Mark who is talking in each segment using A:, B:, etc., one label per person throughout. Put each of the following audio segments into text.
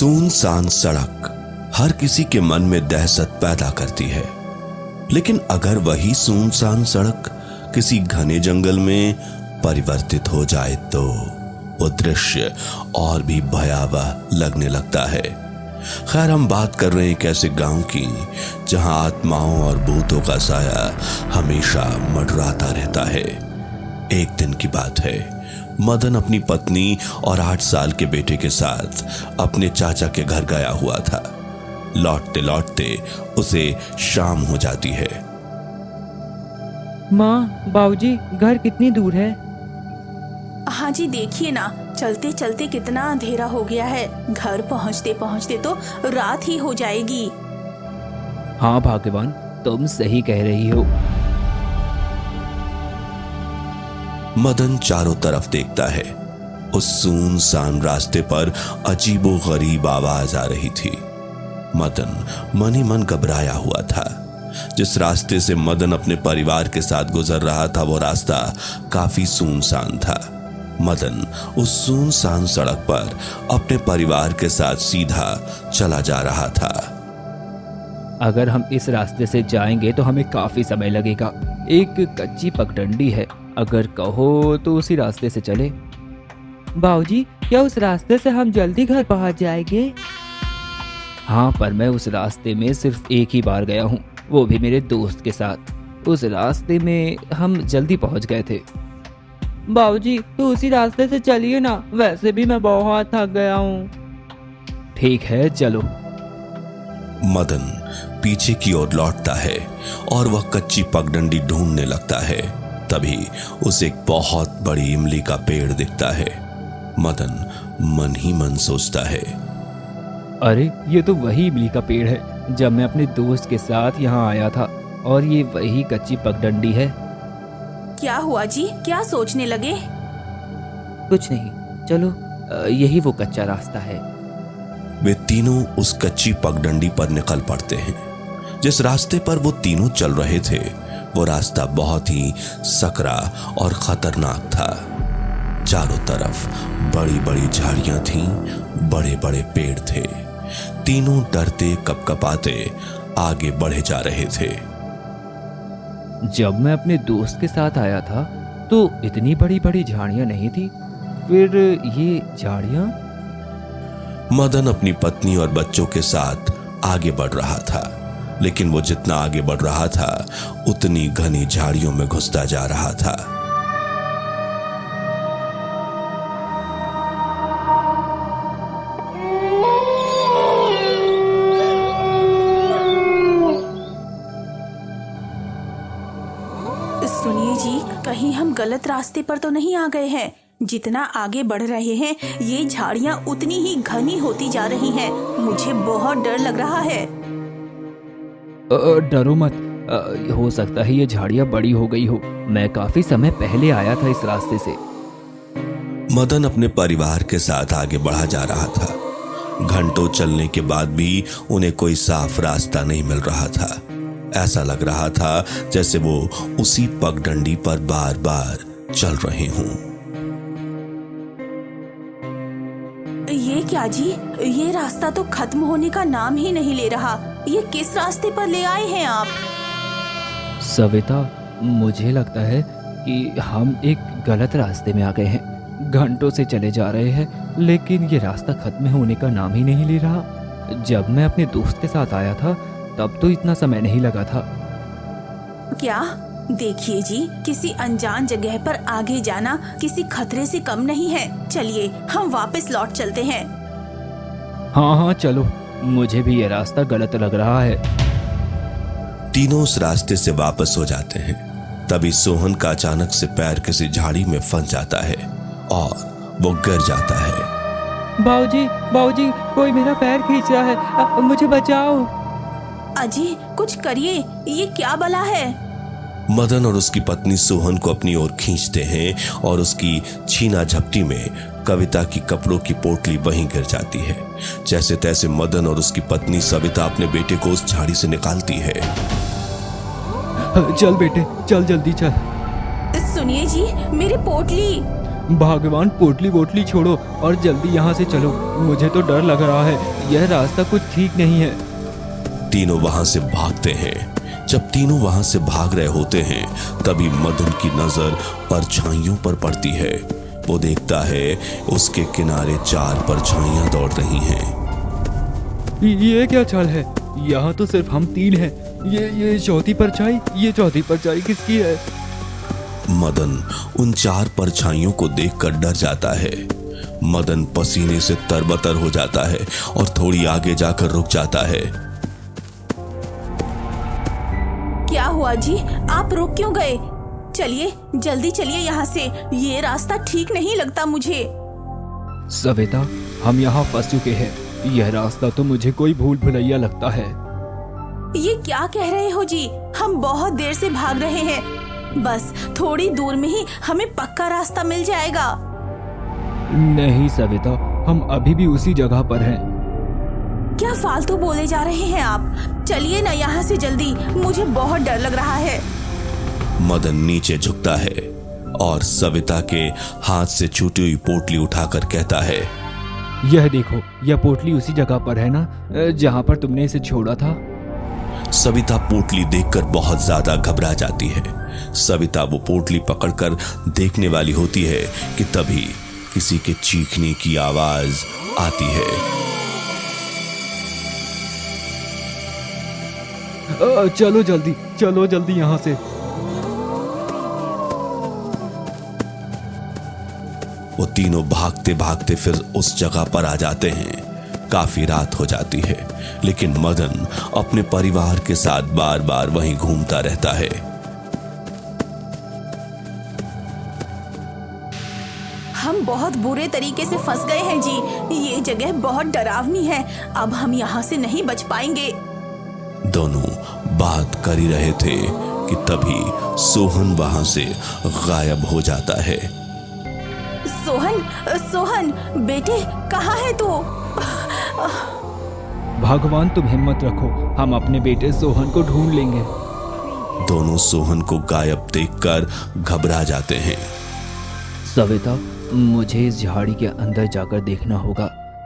A: सुनसान सड़क हर किसी के मन में दहशत पैदा करती है, लेकिन अगर वही सुनसान सड़क किसी घने जंगल में परिवर्तित हो जाए तो वो दृश्य और भी भयावह लगने लगता है। खैर, हम बात कर रहे हैं एक ऐसे गांव की जहां आत्माओं और भूतों का साया हमेशा मंडराता रहता है। एक दिन की बात है, मदन अपनी पत्नी और 8 साल के बेटे के साथ अपने चाचा के घर गया हुआ था। लौटते लौटते उसे शाम हो जाती है।
B: माँ, बाबूजी, घर कितनी दूर है?
C: हाँ जी, देखिए ना, चलते चलते कितना अंधेरा हो गया है। घर पहुँचते पहुँचते तो रात ही हो जाएगी।
B: हाँ भाग्यवान, तुम सही कह रही हो।
A: मदन चारों तरफ देखता है। उस सुनसान रास्ते पर अजीबो गरीब आवाज आ रही थी। मदन मन ही मन घबराया हुआ था। जिस रास्ते से मदन अपने परिवार के साथ गुजर रहा था वो रास्ता काफी सुनसान था। मदन उस सुनसान सड़क पर अपने परिवार के साथ सीधा चला जा रहा था।
B: अगर हम इस रास्ते से जाएंगे तो हमें काफी समय लगेगा। एक कच्ची पगडंडी है, अगर कहो तो उसी रास्ते से चले। बाबूजी, क्या उस रास्ते से हम जल्दी घर पहुंच जाएंगे? हाँ, पर मैं उस रास्ते में सिर्फ एक ही बार गया हूँ, वो भी मेरे दोस्त के साथ। उस रास्ते में हम जल्दी पहुंच गए थे। बाबूजी, तो उसी रास्ते से चलिए ना, वैसे भी मैं बहुत थक गया हूँ। ठीक है, चलो।
A: मदन पीछे की ओर लौटता है और वह कच्ची पगडंडी ढूंढने लगता है। तभी उसे एक बहुत बड़ी इमली का पेड़ दिखता है। मदन मन ही मन सोचता है,
B: अरे ये तो वही इमली का पेड़ है जब मैं अपने दोस्त के साथ यहाँ आया था, और ये वही कच्ची पगडंडी है।
C: क्या हुआ जी, क्या सोचने लगे?
B: कुछ नहीं, चलो यही वो कच्चा रास्ता है।
A: वे तीनों उस कच्ची पगडंडी पर निकल पड़ते हैं। जिस रास्ते पर वो तीनों चल रहे थे वो रास्ता बहुत ही सकरा और खतरनाक था। चारों तरफ बड़ी बड़ी झाड़ियां थीं, बड़े बड़े पेड़ थे। तीनों डरते कपकपाते आगे बढ़े जा रहे थे।
B: जब मैं अपने दोस्त के साथ आया था तो इतनी बड़ी बड़ी झाड़ियां नहीं थी, फिर ये झाड़ियां?
A: मदन अपनी पत्नी और बच्चों के साथ आगे बढ़ रहा था, लेकिन वो जितना आगे बढ़ रहा था उतनी घनी झाड़ियों में घुसता जा रहा था।
C: सुनिए जी, कहीं हम गलत रास्ते पर तो नहीं आ गए हैं? जितना आगे बढ़ रहे हैं ये झाड़ियाँ उतनी ही घनी होती जा रही हैं। मुझे बहुत डर लग रहा है।
B: डरो मत, हो सकता है ये झाड़ियां बड़ी हो गई हो। मैं काफी समय पहले आया था इस रास्ते से।
A: मदन अपने परिवार के साथ आगे बढ़ा जा रहा था। घंटों चलने के बाद भी उन्हें कोई साफ रास्ता नहीं मिल रहा था। ऐसा लग रहा था जैसे वो उसी पगडंडी पर बार बार चल रहे हों।
C: ये क्या जी, ये रास्ता तो खत्म होने का नाम ही नहीं ले रहा। ये किस रास्ते पर ले आए हैं आप?
B: सविता, मुझे लगता है कि हम एक गलत रास्ते में आ गए हैं। घंटों से चले जा रहे हैं लेकिन ये रास्ता खत्म होने का नाम ही नहीं ले रहा। जब मैं अपने दोस्त के साथ आया था तब तो इतना समय नहीं लगा था।
C: क्या? देखिए जी, किसी अनजान जगह पर आगे जाना किसी खतरे से कम नहीं है। चलिए हम वापस लौट चलते हैं।
B: हाँ हाँ चलो, मुझे भी ये रास्ता गलत लग रहा है।
A: तीनों उस रास्ते से वापस हो जाते हैं। तभी सोहन का अचानक से पैर किसी झाड़ी में फंस जाता है और वो गिर जाता है।
B: बाबूजी, बाबूजी, कोई मेरा पैर खींच रहा है, मुझे बचाओ।
C: अजी कुछ करिए, ये क्या बला है?
A: मदन और उसकी पत्नी सोहन को अपनी ओर खींचते हैं और उसकी छीना झपटी में कविता की कपड़ों की पोटली वहीं गिर जाती है। जैसे तैसे मदन और उसकी पत्नी सविता अपने बेटे को उस झाड़ी से निकालती है।
B: चल बेटे, चल जल्दी चल।
C: सुनिए जी, मेरी पोटली।
B: भगवान, पोटली वोटली छोड़ो और जल्दी यहाँ से चलो, मुझे तो डर लग रहा है, यह रास्ता कुछ ठीक नहीं है।
A: तीनों वहां से भागते हैं। जब तीनों वहां से भाग रहे होते हैं तभी मदन की नजर परछाइयों पर पड़ती है। वो देखता है उसके किनारे 4 परछाइयां दौड़ रही हैं।
B: ये क्या चाल है? यहाँ तो सिर्फ हम 3 हैं। ये चौथी परछाई किसकी है?
A: मदन उन 4 परछाइयों को देखकर डर जाता है। मदन पसीने से तरबतर हो जाता है और थोड़ी आगे जाकर रुक जाता है।
C: क्या हुआ जी, आप रुक क्यों गए? चलिए जल्दी चलिए यहाँ से, ये रास्ता ठीक नहीं लगता मुझे।
B: सविता, हम यहाँ फंस चुके हैं। यह रास्ता तो मुझे कोई भूल भुलैया लगता है।
C: ये क्या कह रहे हो जी? हम बहुत देर से भाग रहे हैं, बस थोड़ी दूर में ही हमें पक्का रास्ता मिल जाएगा।
B: नहीं सविता, हम अभी भी उसी जगह पर हैं।
C: क्या फालतू बोले जा रहे हैं आप? चलिए ना यहाँ से जल्दी, मुझे बहुत डर लग रहा है।
A: मदन नीचे झुकता है और सविता के हाथ से छूटी हुई पोटली उठाकर कहता है,
B: यह देखो, यह पोटली उसी जगह पर है ना, जहाँ पर तुमने इसे छोड़ा था।
A: सविता पोटली देखकर बहुत ज्यादा घबरा जाती है। सविता वो पोटली पकड़कर देखने वाली होती है कि तभी किसी के चीखने की आवाज आती है।
B: चलो जल्दी यहाँ से।
A: वो तीनों भागते भागते फिर उस जगह पर आ जाते हैं। काफी रात हो जाती है, लेकिन मदन अपने परिवार के साथ बार बार वहीं घूमता रहता है।
C: हम बहुत बुरे तरीके से फंस गए हैं जी, ये जगह बहुत डरावनी है, अब हम यहाँ से नहीं बच पाएंगे।
A: दोनों बात कर ही रहे थे कि तभी सोहन वहां से गायब हो जाता है।
C: सोहन बेटे, कहाँ है तू?
B: भगवान, तुम हिम्मत रखो, हम अपने बेटे सोहन को ढूंढ लेंगे।
A: दोनों सोहन को गायब देखकर घबरा जाते हैं।
B: सविता, मुझे इस झाड़ी के अंदर जाकर देखना होगा,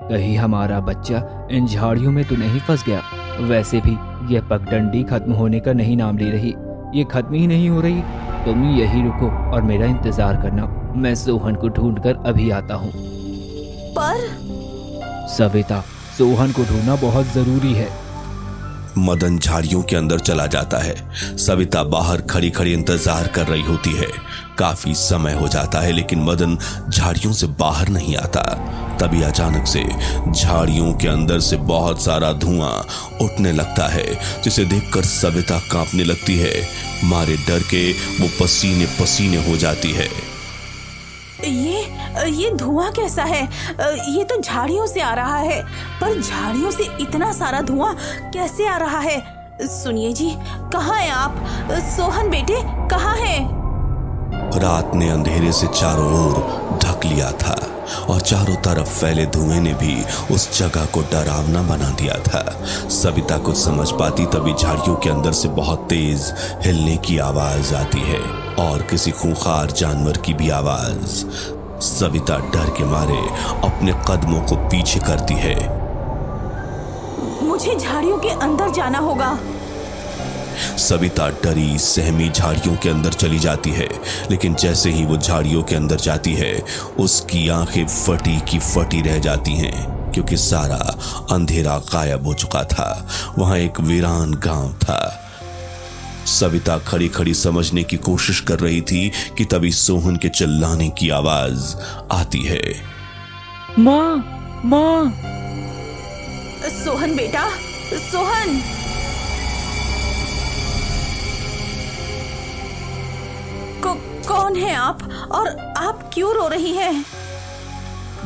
B: कहीं हमारा बच्चा इन झाड़ियों में तो नहीं फंस गया। वैसे भी यह पगडंडी खत्म होने का नहीं नाम ले रही, ये खत्म ही नहीं हो रही। तुम यही रुको और मेरा इंतजार करना, मैं सोहन को ढूंढकर अभी आता हूँ।
C: पर
B: सविता, सोहन को ढूंढना बहुत जरूरी है।
A: मदन झाड़ियों के अंदर चला जाता है। सविता बाहर खड़ी खड़ी इंतजार कर रही होती है। काफी समय हो जाता है, लेकिन मदन झाड़ियों से बाहर नहीं आता। तभी अचानक से झाड़ियों के अंदर से बहुत सारा धुआं उठने लगता है, जिसे देखकर सविता कांपने लगती है। मारे डर के वो पसीने पसीने हो जाती है।
C: ये धुआं कैसा है? ये तो झाड़ियों से आ रहा है, पर झाड़ियों से इतना सारा धुआं कैसे आ रहा है? सुनिए जी, कहाँ हैं आप? सोहन बेटे, कहाँ हैं?
A: रात ने अंधेरे से चारों ओर ढक लिया था और चारों तरफ फैले धुएं ने भी उस जगह को डरावना बना दिया था। सविता कुछ समझ पाती तभी झाड़ियों के अंदर से बहुत तेज हिलने की आवाज आती है और किसी खूंखार जानवर की भी आवाज। सविता डर के मारे अपने कदमों को पीछे करती है।
C: मुझे झाड़ियों के अंदर जाना होगा।
A: सविता डरी सहमी झाड़ियों के अंदर चली जाती है, लेकिन जैसे ही वो झाड़ियों के अंदर जाती है उसकी आंखें फटी की फटी रह जाती हैं, क्योंकि सारा अंधेरा गायब हो चुका था। वहां एक वीरान गांव था। सविता खड़ी खड़ी समझने की कोशिश कर रही थी कि तभी सोहन के चिल्लाने की आवाज आती है।
B: माँ, माँ!
C: सोहन बेटा, सोहन! कौन है आप और आप क्यों रो रही हैं?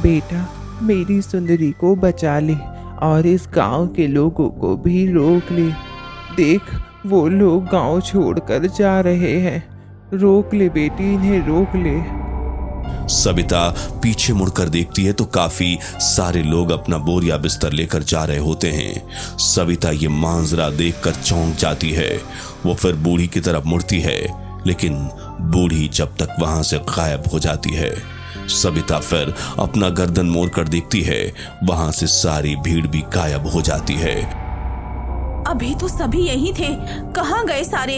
D: बेटा, मेरी सुंदरी को बचा ले और इस गांव के लोगों को भी रोक ले। देख, वो लोग गांव छोड़कर जा रहे हैं। रोक ले बेटी, इन्हें रोक ले।
A: सविता पीछे मुड़कर देखती है तो काफी सारे लोग अपना बोरिया बिस्तर लेकर जा रहे होते हैं। सविता ये मांजरा देखकर चौंक जाती है। वो फिर बूढ़ी की तरफ मुड़ती है, लेकिन बूढ़ी जब तक वहां से गायब हो जाती है। सविता फिर अपना गर्दन मोड़ कर देखती है, वहां से सारी भीड़ भी गायब हो जाती है।
C: अभी तो सभी यही थे, कहाँ गए सारे?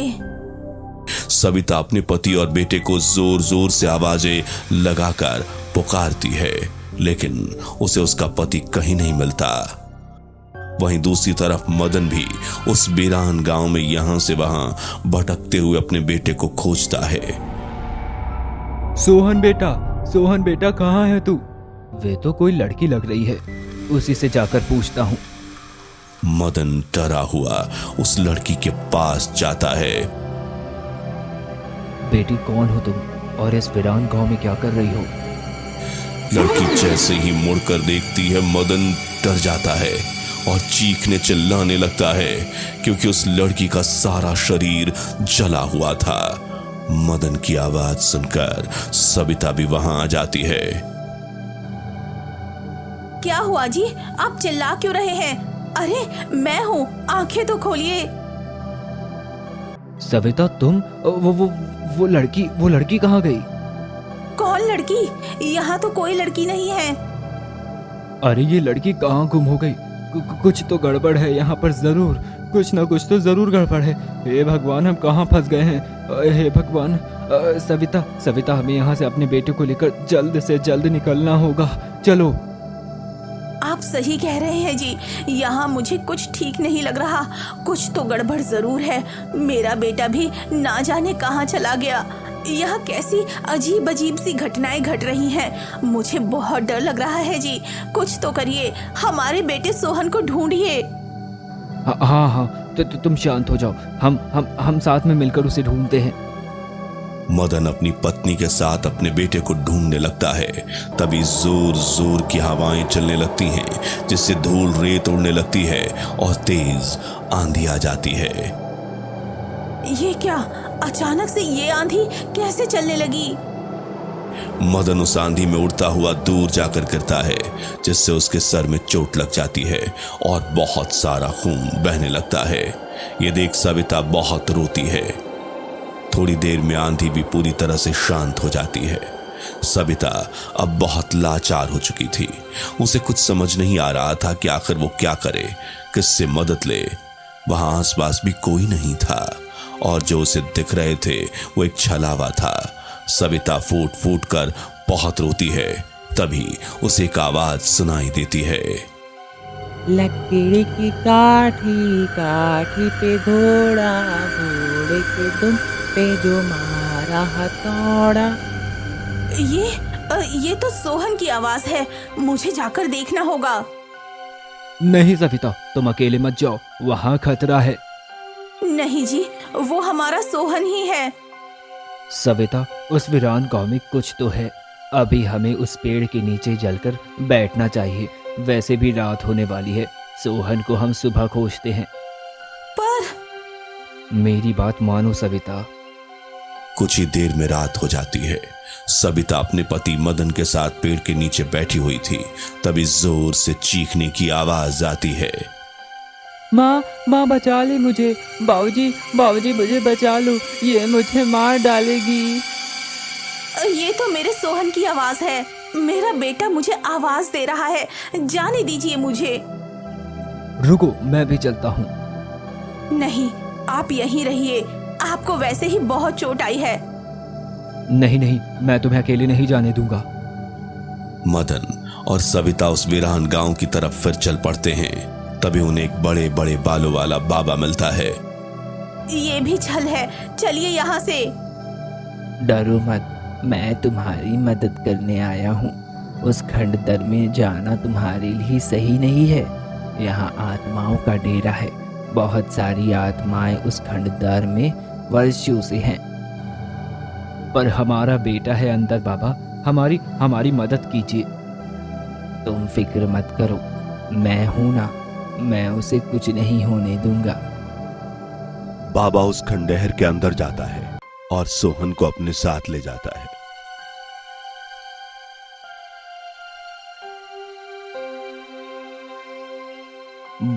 A: सविता अपने पति और बेटे को जोर जोर से आवाजें लगाकर पुकारती है, लेकिन उसे उसका पति कहीं नहीं मिलता। वहीं दूसरी तरफ मदन भी उस वीरान गांव में यहां से वहां भटकते हुए अपने बेटे को खोजता है।
B: सोहन बेटा कहाँ है तू? वे तो कोई लड़की लग रही है, उसी से जाकर पूछता हूँ।
A: मदन डरा हुआ उस लड़की के पास जाता है।
B: बेटी कौन हो तुम और इस वीरान गांव में क्या कर रही हो?
A: लड़की जैसे ही मुड़कर देखती है, मदन डर जाता है और चीखने चिल्लाने लगता है, क्योंकि उस लड़की का सारा शरीर जला हुआ था। मदन की आवाज सुनकर सविता भी वहां आ जाती है।
C: क्या हुआ जी, आप चिल्ला क्यों रहे हैं? अरे मैं हूँ, आंखें तो खोलिए।
B: सविता तुम? वो लड़की कहाँ गई?
C: कौन लड़की? यहाँ तो कोई लड़की नहीं है।
B: अरे ये लड़की कहाँ गुम हो गई? कुछ तो गड़बड़ है यहाँ पर, जरूर कुछ ना कुछ तो जरूर गड़बड़ है। हे भगवान, हम कहाँ फंस गए हैं? हे भगवान। सविता हमें यहाँ से अपने बेटे को लेकर जल्द से जल्द निकलना होगा, चलो।
C: आप सही कह रहे हैं जी, यहाँ मुझे कुछ ठीक नहीं लग रहा, कुछ तो गड़बड़ जरूर है। मेरा बेटा भी ना जाने कहाँ चला गया। यहाँ कैसी अजीब अजीब सी घटनाएं घट रही हैं। मुझे बहुत डर लग रहा है जी, कुछ तो करिए, हमारे बेटे सोहन को ढूंढिए।
B: हाँ, तो तुम शांत हो जाओ, हम साथ में मिलकर उसे ढूंढते हैं।
A: मदन अपनी पत्नी के साथ अपने बेटे को ढूंढने लगता है। तभी जोर जोर की हवाएं चलने लगती हैं, जिससे धूल रेत उड़ने लगती है और तेज आंधी आ जाती है।
C: ये क्या, अचानक से ये आंधी कैसे चलने लगी?
A: मदन उस आंधी में उड़ता हुआ दूर जाकर गिरता है, जिससे उसके सर में चोट लग जाती है और बहुत सारा खून बहने लगता है। ये देख सविता बहुत रोती है। थोड़ी देर में आंधी भी पूरी तरह से शांत हो जाती है। सविता अब बहुत लाचार हो चुकी थी। उसे कुछ समझ नहीं आ रहा था कि आखिर वो क्या करे, किससे मदद ले। वहां आसपास भी कोई नहीं था और जो उसे दिख रहे थे वो एक छलावा था। सविता फूट फूट कर बहुत रोती है। तभी उसे एक आवाज सुनाई देती है।
E: लकड़ी की काठी, काठी पे घोड़ा, घोड़े के दुम पे जो मारा हथौड़ा।
C: ये तो सोहन की आवाज है, मुझे जाकर देखना होगा।
B: नहीं सविता, तुम अकेले मत जाओ, वहां खतरा है।
C: नहीं जी, वो हमारा सोहन ही है।
B: सविता, उस वीरान गांव में कुछ तो है। अभी हमें उस पेड़ के नीचे जलकर बैठना चाहिए। वैसे भी रात होने वाली है, सोहन को हम सुबह खोजते हैं।
C: पर
B: मेरी बात मानो सविता।
A: कुछ ही देर में रात हो जाती है। सविता अपने पति मदन के साथ पेड़ के नीचे बैठी हुई थी। तभी जोर से चीखने की आवाज आती है।
E: माँ बचा ले मुझे, बाबूजी मुझे बचा लो, ये मुझे मार डालेगी।
C: ये तो मेरे सोहन की आवाज है। मेरा बेटा मुझे आवाज दे रहा है, जाने दीजिए मुझे।
B: रुको, मैं भी चलता हूँ।
C: नहीं, आप यहीं रहिए, आपको वैसे ही बहुत चोट आई है।
B: नहीं, मैं तुम्हें अकेले नहीं जाने दूंगा।
A: मदन और सविता उस वीरान गांव की तरफ फिर चल पड़ते हैं। तभी उन्हें एक बड़े बड़े बालों वाला बाबा मिलता है।
C: ये भी छल है, चलिए यहाँ से।
E: डरो मत, मैं तुम्हारी मदद करने आया हूँ। उस खंडदर में जाना तुम्हारे लिए सही नहीं है। यहाँ आत्माओं का डेरा है। बहुत सारी आत्माएं उस खंडदर में वर्षों से हैं।
B: पर हमारा बेटा है अंदर बाबा, हमारी मदद कीजिए।
E: तुम फिक्र मत करो, मैं हूं ना, मैं उसे कुछ नहीं होने दूंगा।
A: बाबा उस खंडहर के अंदर जाता है और सोहन को अपने साथ ले जाता है।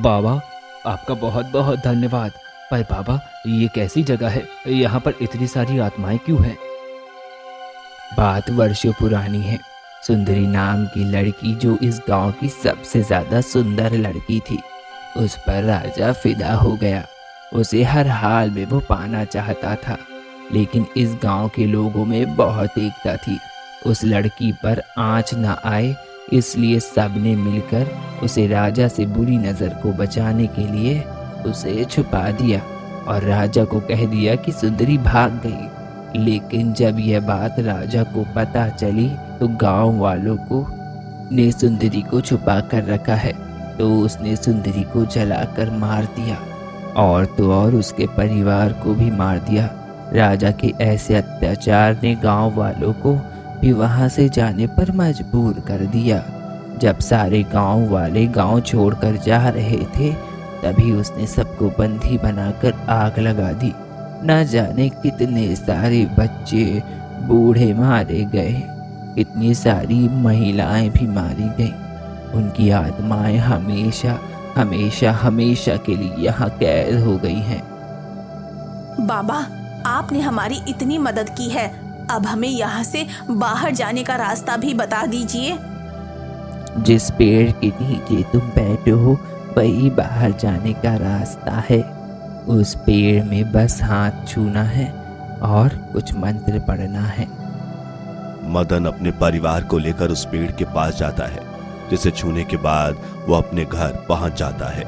B: बाबा, आपका बहुत बहुत धन्यवाद। पर बाबा, ये कैसी जगह है? यहाँ पर इतनी सारी आत्माएं क्यों हैं?
E: बात वर्षों पुरानी है। सुंदरी नाम की लड़की, जो इस गांव की सबसे ज़्यादा सुंदर लड़की थी, उस पर राजा फिदा हो गया। उसे हर हाल में वो पाना चाहता था, लेकिन इस गांव के लोगों में बहुत एकता थी। उस लड़की पर आँच न आए, इसलिए सबने मिलकर उसे राजा से बुरी नज़र को बचाने के लिए उसे छुपा दिया और राजा को कह दिया कि सुंदरी भाग गई। लेकिन जब यह बात राजा को पता चली तो गांव वालों को ने सुंदरी को छुपा कर रखा है, तो उसने सुंदरी को जलाकर मार दिया और तो और उसके परिवार को भी मार दिया। राजा के ऐसे अत्याचार ने गांव वालों को भी वहां से जाने पर मजबूर कर दिया। जब सारे गांव वाले गांव छोड़कर जा रहे थे, तभी उसने सबको बंदी बनाकर आग लगा दी। न जाने कितने सारे बच्चे बूढ़े मारे गए, कितनी सारी महिलाएं भी मारी गईं। उनकी आत्माएं हमेशा हमेशा हमेशा के लिए यहाँ कैद हो गई हैं।
C: बाबा, आपने हमारी इतनी मदद की है, अब हमें यहाँ से बाहर जाने का रास्ता भी बता दीजिए।
E: जिस पेड़ के नीचे तुम बैठे हो वही बाहर जाने का रास्ता है। उस पेड़ में बस हाथ छूना है और कुछ मंत्र पढ़ना है।
A: मदन अपने परिवार को लेकर उस पेड़ के पास जाता है, जिसे छूने के बाद वो अपने घर पहुंच जाता है।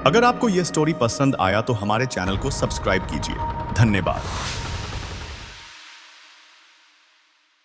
F: अगर आपको यह स्टोरी पसंद आया तो हमारे चैनल को सब्सक्राइब कीजिए। धन्यवाद।